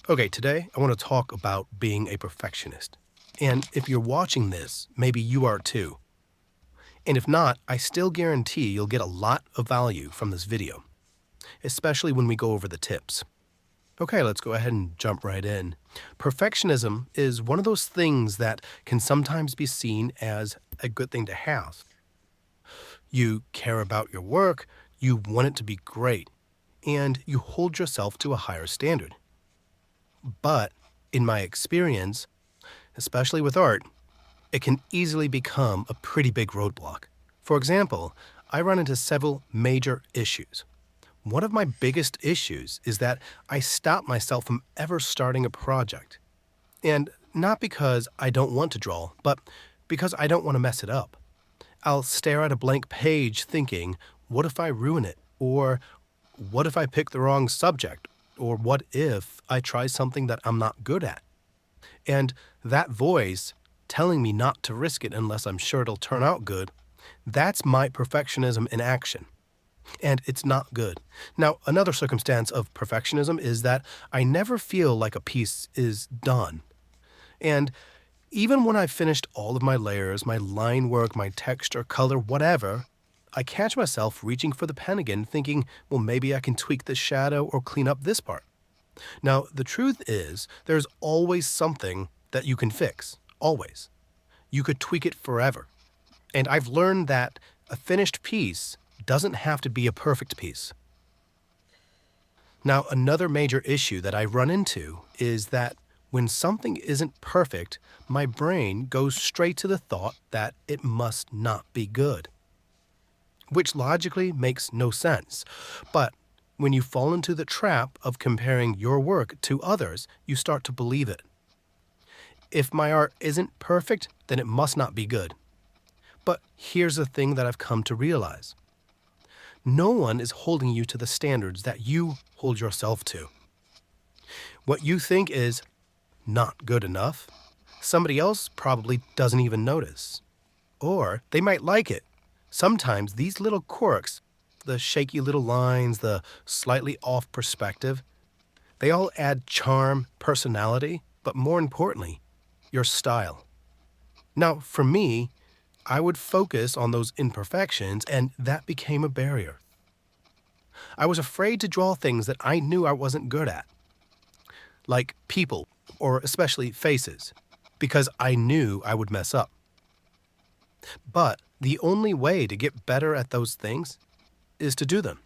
Okay, today I want to talk about being a perfectionist. And if you're watching this, maybe you are too. And if not, I still guarantee you'll get a lot of value from this video, especially when we go over the tips. Okay, let's go ahead and jump right in. Perfectionism is one of those things that can sometimes be seen as a good thing to have. You care about your work, you want it to be great, and you hold yourself to a higher standard. But in my experience, especially with art, it can easily become a pretty big roadblock. For example, I run into several major issues. One of my biggest issues is that I stop myself from ever starting a project. And not because I don't want to draw, but because I don't want to mess it up. I'll stare at a blank page thinking, what if I ruin it? Or what if I pick the wrong subject? Or what if I try something that I'm not good at? And that voice telling me not to risk it unless I'm sure it'll turn out good, that's my perfectionism in action. And it's not good. Now, another circumstance of perfectionism is that I never feel like a piece is done. And even when I've finished all of my layers, my line work, my texture, color, whatever, I catch myself reaching for the pen again, thinking, well, maybe I can tweak this shadow or clean up this part. Now, the truth is, there's always something that you can fix. Always. You could tweak it forever. And I've learned that a finished piece doesn't have to be a perfect piece. Now, another major issue that I run into is that when something isn't perfect, my brain goes straight to the thought that it must not be good, which logically makes no sense. But when you fall into the trap of comparing your work to others, you start to believe it. If my art isn't perfect, then it must not be good. But here's the thing that I've come to realize. No one is holding you to the standards that you hold yourself to. What you think is not good enough, somebody else probably doesn't even notice. Or they might like it. Sometimes these little quirks, the shaky little lines, the slightly off perspective, they all add charm, personality, but more importantly, your style. Now, for me, I would focus on those imperfections, and that became a barrier. I was afraid to draw things that I knew I wasn't good at, like people, or especially faces, because I knew I would mess up. But the only way to get better at those things is to do them,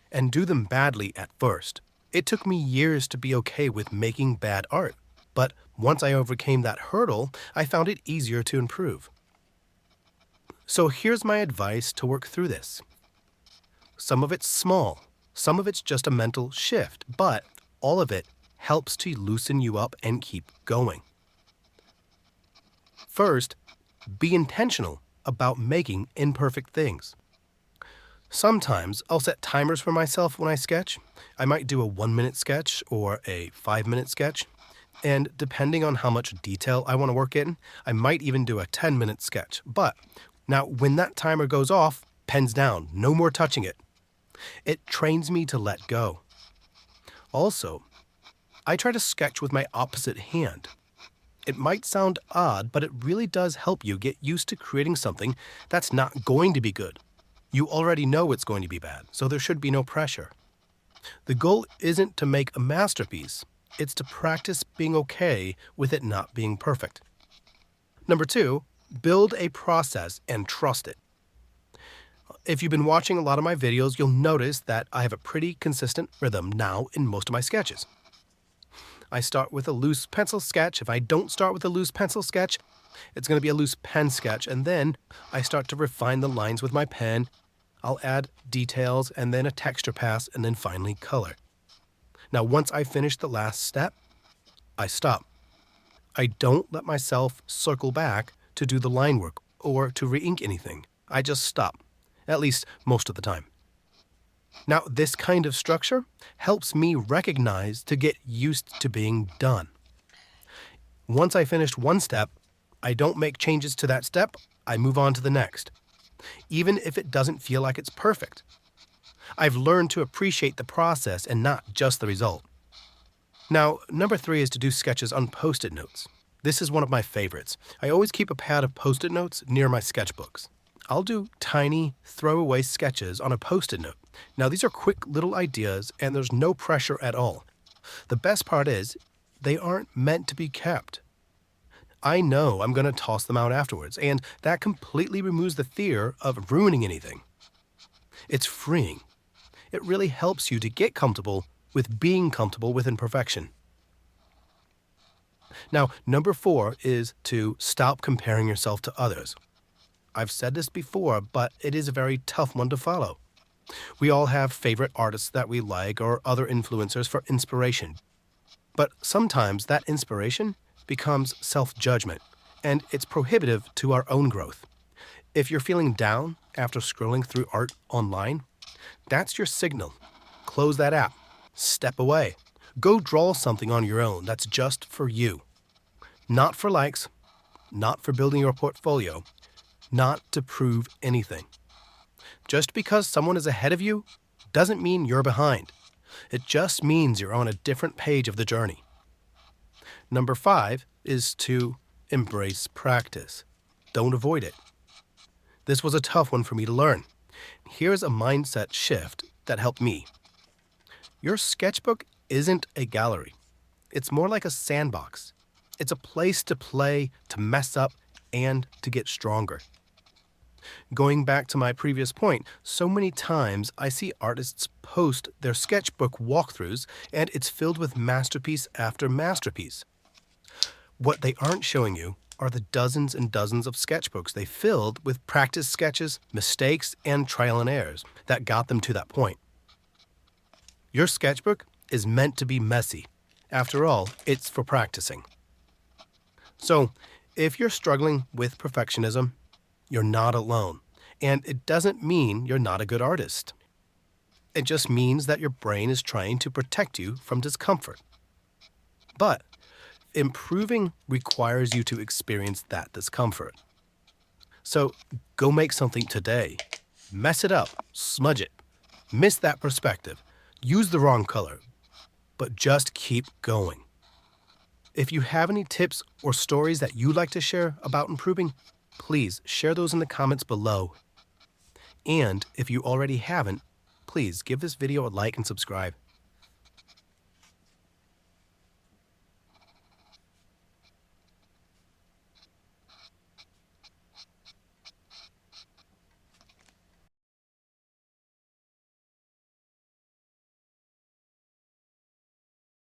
and do them badly at first. It took me years to be okay with making bad art, but once I overcame that hurdle, I found it easier to improve. So here's my advice to work through this. Some of it's small, some of it's just a mental shift, but all of it helps to loosen you up and keep going. First, be intentional about making imperfect things. Sometimes I'll set timers for myself when I sketch. I might do a 1-minute sketch or a 5-minute sketch. And depending on how much detail I want to work in, I might even do a 10-minute sketch. But now when that timer goes off, pen's down, no more touching it. It trains me to let go. Also, I try to sketch with my opposite hand. It might sound odd, but it really does help you get used to creating something that's not going to be good. You already know it's going to be bad, so there should be no pressure. The goal isn't to make a masterpiece. It's to practice being okay with it not being perfect. Number 2, build a process and trust it. If you've been watching a lot of my videos, you'll notice that I have a pretty consistent rhythm now in most of my sketches. I start with a loose pencil sketch. If I don't start with a loose pencil sketch, it's going to be a loose pen sketch, and then I start to refine the lines with my pen. I'll add details, and then a texture pass, and then finally color. Now, once I finish the last step, I stop. I don't let myself circle back to do the line work or to re-ink anything. I just stop, at least most of the time. Now, this kind of structure helps me recognize to get used to being done. Once I finished one step, I don't make changes to that step, I move on to the next, even if it doesn't feel like it's perfect. I've learned to appreciate the process and not just the result. Now, number 3 is to do sketches on Post-it notes. This is one of my favorites. I always keep a pad of Post-it notes near my sketchbooks. I'll do tiny, throwaway sketches on a Post-it note. Now, these are quick little ideas, and there's no pressure at all. The best part is, they aren't meant to be kept. I know I'm going to toss them out afterwards, and that completely removes the fear of ruining anything. It's freeing. It really helps you to get comfortable with being comfortable with imperfection. Now, number 4 is to stop comparing yourself to others. I've said this before, but it is a very tough one to follow. We all have favorite artists that we like or other influencers for inspiration. But sometimes that inspiration becomes self-judgment, and it's prohibitive to our own growth. If you're feeling down after scrolling through art online, that's your signal. Close that app. Step away. Go draw something on your own that's just for you. Not for likes, not for building your portfolio, not to prove anything. Just because someone is ahead of you doesn't mean you're behind. It just means you're on a different page of the journey. Number 5 is to embrace practice. Don't avoid it. This was a tough one for me to learn. Here's a mindset shift that helped me. Your sketchbook isn't a gallery. It's more like a sandbox. It's a place to play, to mess up, and to get stronger. Going back to my previous point, so many times I see artists post their sketchbook walkthroughs, and it's filled with masterpiece after masterpiece. What they aren't showing you are the dozens and dozens of sketchbooks they filled with practice sketches, mistakes, and trial and errors that got them to that point. Your sketchbook is meant to be messy. After all, it's for practicing. So, if you're struggling with perfectionism, you're not alone. And it doesn't mean you're not a good artist. It just means that your brain is trying to protect you from discomfort. But improving requires you to experience that discomfort. So go make something today. Mess it up, smudge it, miss that perspective, use the wrong color, but just keep going. If you have any tips or stories that you'd like to share about improving, please share those in the comments below. And if you already haven't, please give this video a like and subscribe.